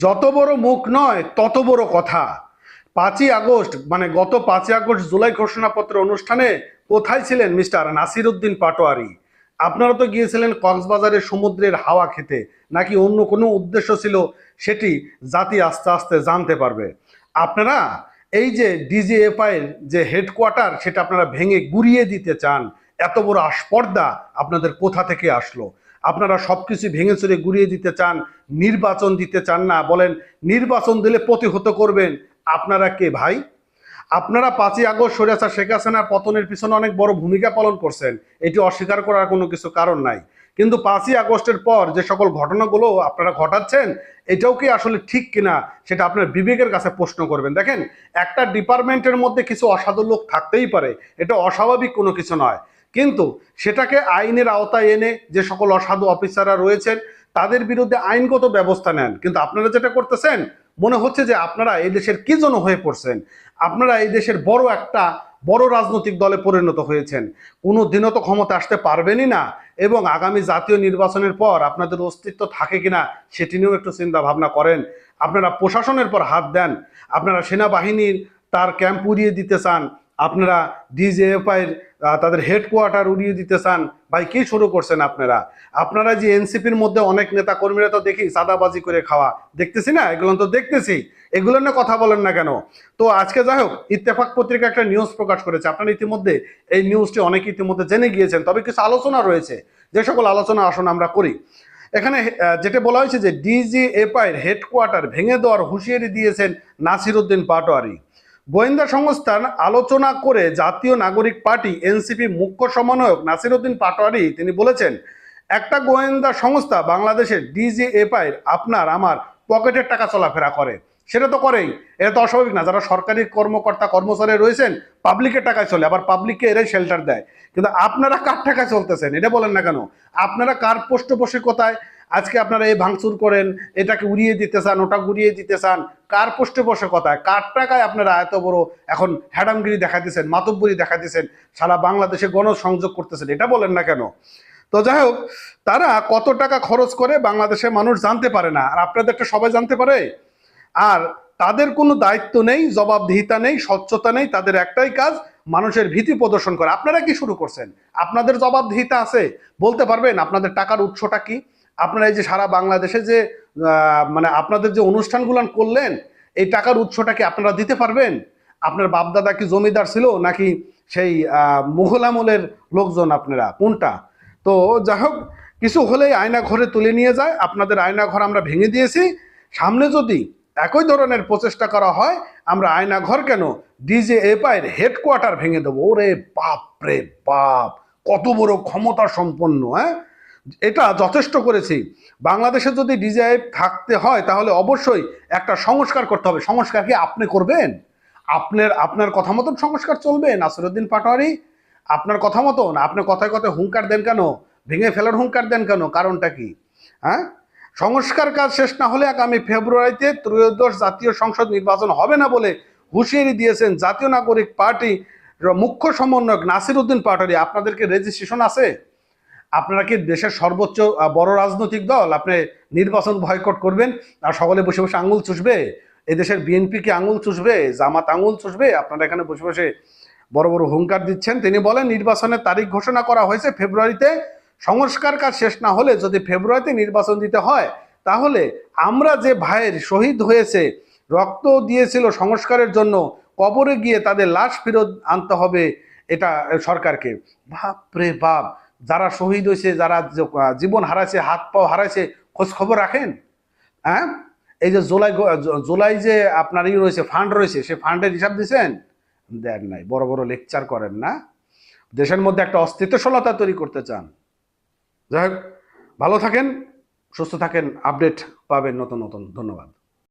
যত বড় মুখ নয় তত বড় কথা। 5ই আগস্ট মানে গত 5ই আগস্ট জুলাই ঘোষণাপত্র অনুষ্ঠানে কোথায় ছিলেন মিস্টার নাসির উদ্দিন পাটোয়ারি? আপনারা তো গিয়েছিলেন কক্সবাজারের সমুদ্রের হাওয়া খেতে, নাকি অন্য কোনো উদ্দেশ্য ছিল সেটি জাতি আস্তে আস্তে জানতে পারবে। আপনারা এই যে ডিজিএফআই এর যে হেডকোয়ার্টার সেটা আপনারা ভেঙে গুড়িয়ে দিতে চান, এত বড় আস্পর্ধা আপনাদের কোথা থেকে আসলো? আপনারা সবকিছু ভেঙে চুরে গুড়িয়ে দিতে চান, নির্বাচন দিতে চান না, বলেন নির্বাচন দিলে প্রতিহত করবেন। আপনারা কে ভাই? আপনারা 5ই আগস্ট স্বৈরাচার শেখ হাসিনার পতনের পিছনে অনেক বড় ভূমিকা পালন করছেন, এটি অস্বীকার করার কোনো কিছু কারণ নাই। কিন্তু 5ই আগস্টের পর যে সকল ঘটনাগুলো আপনারা ঘটাচ্ছেন, এটাও কি আসলে ঠিক কিনা সেটা আপনার বিবেকের কাছে প্রশ্ন করবেন। দেখেন, একটা ডিপার্টমেন্টের মধ্যে কিছু অসাধু লোক থাকতেই পারে, এটা অস্বাভাবিক কোনো কিছু নয়, কিন্তু সেটাকে আইনের আওতায় এনে যে সকল অসাধু অফিসাররা রয়েছেন তাদের বিরুদ্ধে আইনগত ব্যবস্থা নেন। কিন্তু আপনারা যেটা করতেছেন, মনে হচ্ছে যে আপনারা এই দেশের কি জন্য হয়ে পড়ছেন। আপনারা এই দেশের বড় রাজনৈতিক দলে পরিণত হয়েছেন, কোনো দিনও তো ক্ষমতা আসতে পারবেনই না, এবং আগামী জাতীয় নির্বাচনের পর আপনাদের অস্তিত্ব থাকে কিনা সেটি নিয়েও একটু চিন্তা ভাবনা করেন। আপনারা প্রশাসনের পর হাত দেন, আপনারা সেনাবাহিনীর তার ক্যাম্প উড়িয়ে দিতে চান, আপনারা ডিজিএফআই তাদের হেডকোয়ার্টার উড়িয়ে দিতে চান। ভাই কি শুরু করছেন আপনারা? আপনারা যে এনসিপির মধ্যে অনেক নেতা কর্মীরা তো দেখি চাঁদাবাজি করে খাওয়া দেখতেছি না, এগুলো তো দেখতেছি, এগুলো নিয়ে কথা বলেন না কেন? তো আজকে যাই হোক, ইত্তেফাক পত্রিকা একটা নিউজ প্রকাশ করেছে, আপনারা ইতিমধ্যে এই নিউজটি অনেকে ইতিমধ্যে জেনে গিয়েছেন, তবে কিছু আলোচনা রয়েছে, যে সকল আলোচনা আসুন আমরা করি। এখানে যেটা বলা হয়েছে যে ডিজিএফআই এর হেডকোয়ার্টার ভেঙে দেওয়ার হুঁশিয়ারি দিয়েছেন নাসির উদ্দিন পাটোয়ারি। গোয়েন্দা সংস্থার আলোচনা করে জাতীয় নাগরিক পার্টি এনসিপি মুখ্য সমন্বয়ক নাসির উদ্দিন পাটোয়ারি তিনি বলেছেন, একটা গোয়েন্দা সংস্থা বাংলাদেশের ডিজিএফআই আপনার আমার পকেটের টাকা চলাফেরা করে, সেটা তো করেই, এটা তো অস্বাভাবিক না। যারা সরকারি কর্মকর্তা কর্মচারী রয়েছেন পাবলিকের টাকায় চলে, আবার পাবলিককে এরাই শেল্টার দেয়, কিন্তু আপনারা কার টাকায় চলতেছেন এটা বলেন না কেন? আপনারা কার পৃষ্ঠপোষকতায় আজকে আপনারা এই ভাঙচুর করেন, এটাকে উড়িয়ে দিতে চান, ওটা গুড়িয়ে দিতে চান? কার পৃষ্ঠপোষকতায়, কার টাকায় আপনারা এত বড় এখন হ্যাডামগিরি দেখাতেছেন, মাতব্বরি দেখাতেছেন, সারা বাংলাদেশে গণসংযোগ করতেছেন, এটা বলেন না কেন? তো যাই হোক, তারা কত টাকা খরচ করে বাংলাদেশের মানুষ জানতে পারে না, আর আপনাদেরটা সবাই জানতে পারে। আর তাদের কোনো দায়িত্ব নেই, জবাবদিহিতা নেই, স্বচ্ছতা নেই, তাদের একটাই কাজ মানুষের ভীতি প্রদর্শন করে। আপনারা কি শুরু করছেন? আপনাদের জবাবদিহিতা আছে? বলতে পারবেন আপনাদের টাকার উৎসটা কি? আপনারা এই যে সারা বাংলাদেশে যে মানে আপনাদের যে অনুষ্ঠানগুলো করলেন, এই টাকার উৎসটা কি আপনারা দিতে পারবেন? আপনার বাপদাদা কি জমিদার ছিল, নাকি সেই মুঘল আমলের লোকজন? আপনারা কোনটা? তো যাই হোক, কিছু হলেই আয়না ঘরে তুলে নিয়ে যায়। আপনাদের আয়না ঘর আমরা ভেঙে দিয়েছি, সামনে যদি একই ধরনের প্রচেষ্টা করা হয়, আমরা আয়না ঘর কেন, ডিজিএফআই এর হেডকোয়ার্টার ভেঙে দেবো। ওরে বাপ রে বাপ, কত বড় ক্ষমতা সম্পন্ন! হ্যাঁ, এটা যথেষ্ট করেছি। বাংলাদেশে যদি ডিজিআই থাকতে হয় তাহলে অবশ্যই একটা সংস্কার করতে হবে। সংস্কার কি আপনি করবেন? আপনার কথা মতন সংস্কার চলবে নাসির উদ্দিন পাটোয়ারি? আপনার কথা মতন? আপনি কথায় কথায় হুঙ্কার দেন কেন? ভেঙে ফেলার হুঙ্কার দেন কেন? কারণটা কি? হ্যাঁ, সংস্কার কাজ শেষ না হলে আগামী ফেব্রুয়ারিতে ত্রয়োদশ জাতীয় সংসদ নির্বাচন হবে না বলে হুঁশিয়ারি দিয়েছেন জাতীয় নাগরিক পার্টি মুখ্য সমন্বয়ক নাসির উদ্দিন পাটোয়ারি। আপনাদেরকে রেজিস্ট্রেশন আছে? আপনারা কি দেশের সর্বোচ্চ বড় রাজনৈতিক দল, আপনি নির্বাচন বয়কট করবেন আর সকলে বসে বসে আঙুল চুষবে? এদেশের বিএনপি কি আঙুল চুষবে? জামাত আঙুল চুষবে? আপনারা এখানে বসে বসে বড় বড় হুঙ্কার দিচ্ছেন। তিনি বলেন নির্বাচনের তারিখ ঘোষণা করা হয়েছে ফেব্রুয়ারিতে, সংস্কার কাজ শেষ না হলে যদি ফেব্রুয়ারিতে নির্বাচন দিতে হয় তাহলে আমরা যে ভাইয়ের শহীদ হয়েছে, রক্ত দিয়েছিল সংস্কারের জন্য, কবরে গিয়ে তাদের লাশ ফেরত আনতে হবে এটা সরকারকে। বাপরে বাপ, যারা শহীদ হয়েছে, যারা জীবন হারাইছে, হাত পাও হারাইছে, খোঁজ খবর রাখেন? হ্যাঁ, এই যে জুলাই যে আপনার রয়েছে, ফান্ড রয়েছে, সে ফান্ডের হিসাব দিচ্ছেন? দেন নাই। বড় বড় লেকচার করেন না, দেশের মধ্যে একটা অস্তিত্বশীলতা তৈরি করতে চান। যাই হোক, ভালো থাকেন, সুস্থ থাকেন, আপডেট পাবেন নতুন নতুন। ধন্যবাদ।